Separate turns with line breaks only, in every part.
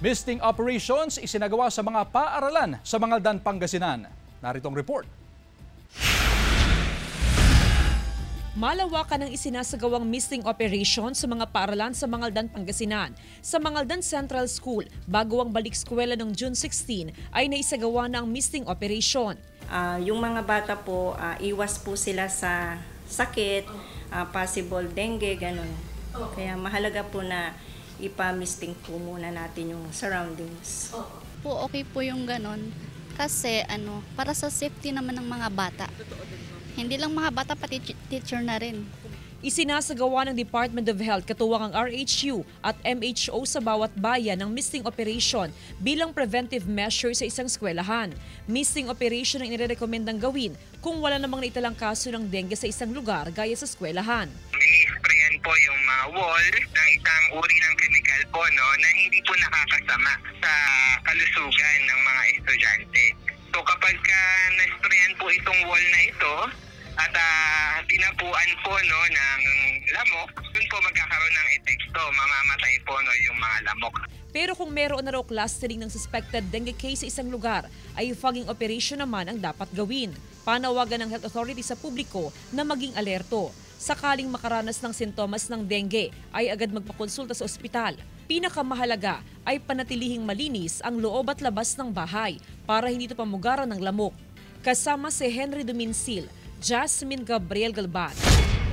Misting operations isinagawa sa mga paaralan sa Mangaldan, Pangasinan. Narito ang report.
Malawakan ang isinasagawang misting operation sa mga paaralan sa Mangaldan, Pangasinan. Sa Mangaldan Central School, bago ang balik eskwela noong June 16, ay naisagawa na ang misting operation.
Yung mga bata po, iwas po sila sa sakit, possible dengue, ganun. Kaya mahalaga po na ipa-misting po muna natin yung surroundings.
Po, okay po yung ganon. Kasi para sa safety naman ng mga bata. Hindi lang mga bata, pati teacher na rin.
Isinasagawa ng Department of Health katuwang ang RHU at MHO sa bawat bayan ng misting operation bilang preventive measure sa isang eskwelahan. Misting operation ang inirekomendang gawin kung wala namang naitalang kaso ng dengue sa isang lugar gaya sa eskwelahan.
Ini-sprayan po yung mga wall ng isang uri ng chemical po na hindi po nakakasama sa kalusugan ng mga estudyante. So kapag na-sprayan po itong wall na ito at tinapuan po ng lamok, dun po magkakaroon ng epekto, mamamatay po yung mga lamok.
Pero kung meron na raw clustering ng suspected dengue case sa isang lugar, ay fogging operation naman ang dapat gawin. Panawagan ng health authority sa publiko na maging alerto. Sakaling makaranas ng sintomas ng dengue, ay agad magpakonsulta sa ospital. Pinakamahalaga ay panatilihing malinis ang loob at labas ng bahay para hindi ito pamugaran ng lamok. Kasama si Henry Dominsil, Jasmine Gabriel Galban,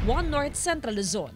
One North Central Luzon.